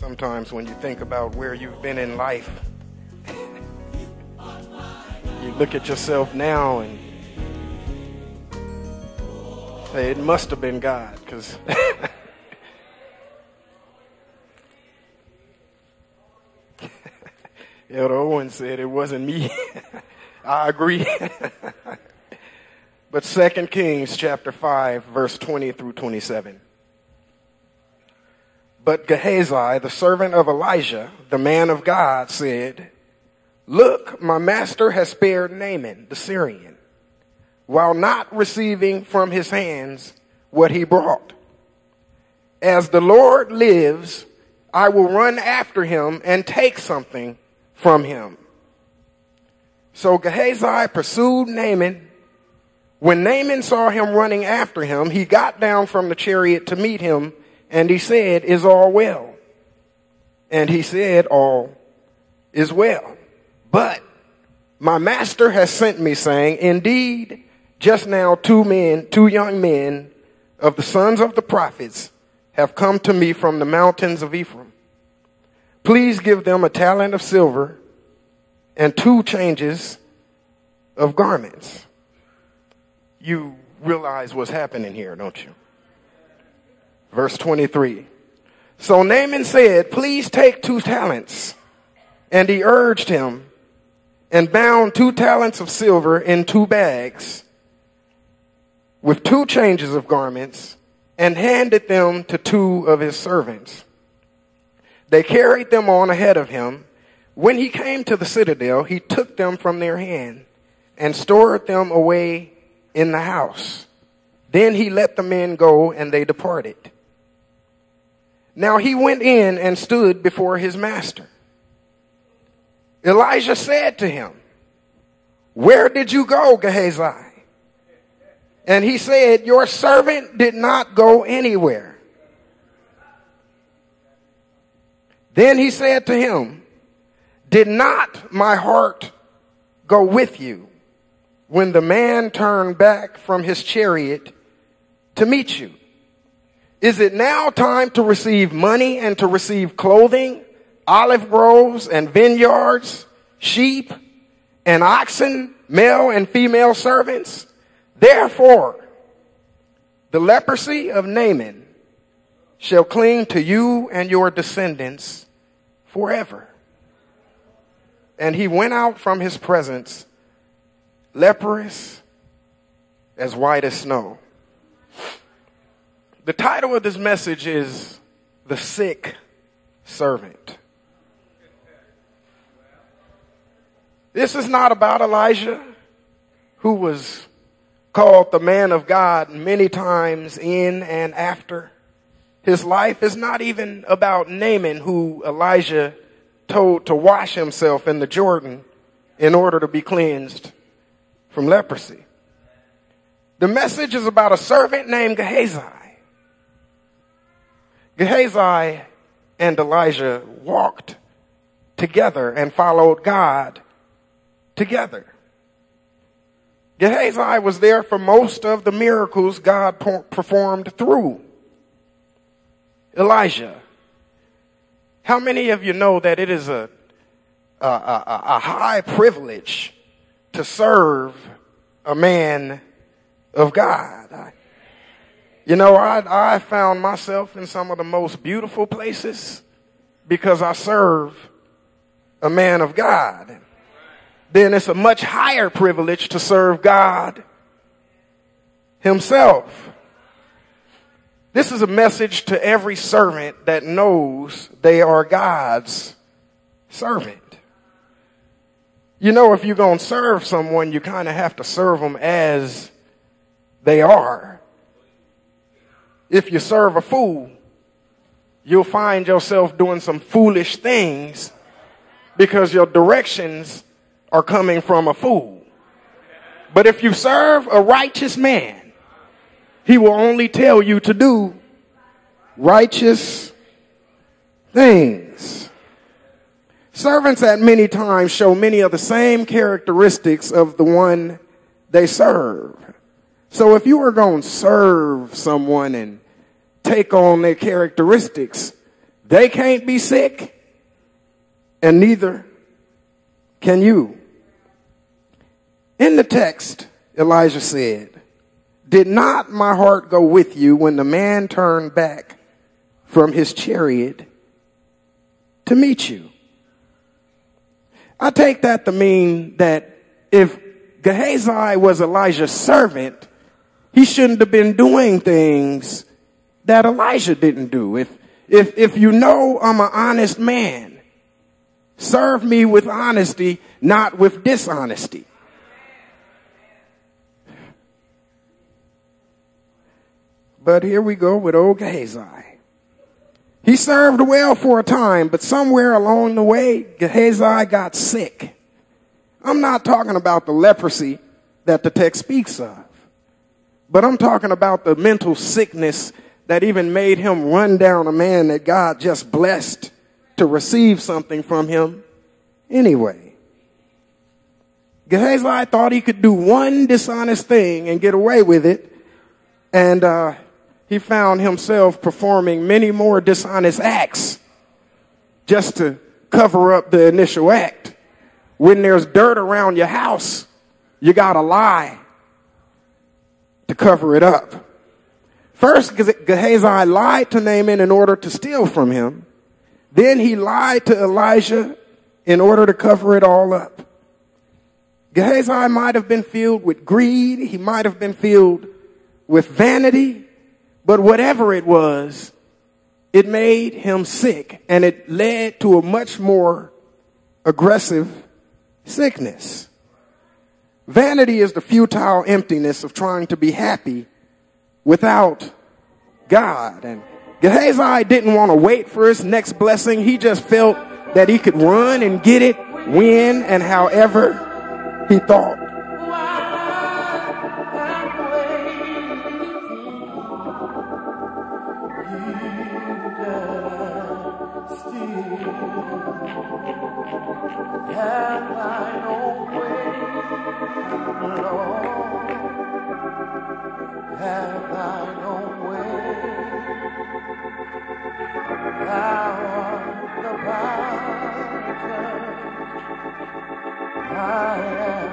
Sometimes when you think about where you've been in life, you look at yourself now and say, it must have been God, because Elder Owen said it wasn't me. I agree. But 2 Kings chapter 5, verse 20 through 27. But Gehazi, the servant of Elijah, the man of God, said, "Look, my master has spared Naaman the Syrian, while not receiving from his hands what he brought. As the Lord lives, I will run after him and take something from him." So Gehazi pursued Naaman. When Naaman saw him running after him, he got down from the chariot to meet him, and he said, "Is all well?" And he said, "All is well. But my master has sent me, saying, indeed, just now two young men of the sons of the prophets have come to me from the mountains of Ephraim. Please give them a talent of silver and 2 changes of garments." You realize what's happening here, don't you? Verse 23. So Naaman said, "Please take 2 talents. And he urged him and bound 2 talents of silver in 2 bags with 2 changes of garments and handed them to 2 of his servants. They carried them on ahead of him. When he came to the citadel, he took them from their hand and stored them away in the house. Then he let the men go, and they departed. Now he went in and stood before his master. Elijah said to him, "Where did you go, Gehazi?" And he said, "Your servant did not go anywhere." Then he said to him, "Did not my heart go with you when the man turned back from his chariot to meet you? Is it now time to receive money and to receive clothing, olive groves and vineyards, sheep and oxen, male and female servants? Therefore, the leprosy of Naaman shall cling to you and your descendants forever." And he went out from his presence, leprous, as white as snow. The title of this message is The Sick Servant. This is not about Elijah, who was called the man of God many times in and after his life. Is not even about Naaman, who Elijah told to wash himself in the Jordan in order to be cleansed from leprosy. The message is about a servant named Gehazi. Gehazi and Elijah walked together and followed God together. Gehazi was there for most of the miracles God performed through Elijah. How many of you know that it is a high privilege to serve a man of God? I found myself in some of the most beautiful places because I serve a man of God. Then it's a much higher privilege to serve God himself. This is a message to every servant that knows they are God's servant. If you're going to serve someone, you kind of have to serve them as they are. If you serve a fool, you'll find yourself doing some foolish things because your directions are coming from a fool. But if you serve a righteous man, he will only tell you to do righteous things. Servants at many times show many of the same characteristics of the one they serve. So if you are going to serve someone and take on their characteristics, They can't be sick, and neither can you. In the text, Elijah said, did not my heart go with you when the man turned back from his chariot to meet you? I take that to mean that if Gehazi was Elijah's servant, he shouldn't have been doing things that Elijah didn't do. If you know I'm an honest man, serve me with honesty, not with dishonesty. But here we go with old Gehazi. He served well for a time, but somewhere along the way, Gehazi got sick. I'm not talking about the leprosy that the text speaks of, but I'm talking about the mental sickness that even made him run down a man that God just blessed to receive something from him anyway. Gehazi thought he could do one dishonest thing and get away with it, and he found himself performing many more dishonest acts just to cover up the initial act. When there's dirt around your house, you gotta lie to cover it up. First, Gehazi lied to Naaman in order to steal from him. Then he lied to Elijah in order to cover it all up. Gehazi might have been filled with greed. He might have been filled with vanity. But whatever it was, it made him sick, and it led to a much more aggressive sickness. Vanity is the futile emptiness of trying to be happy without God. And Gehazi didn't want to wait for his next blessing. He just felt that he could run and get it when and however he thought. Have thine own way, Lord. Have thine own way. Thou art the potter, I am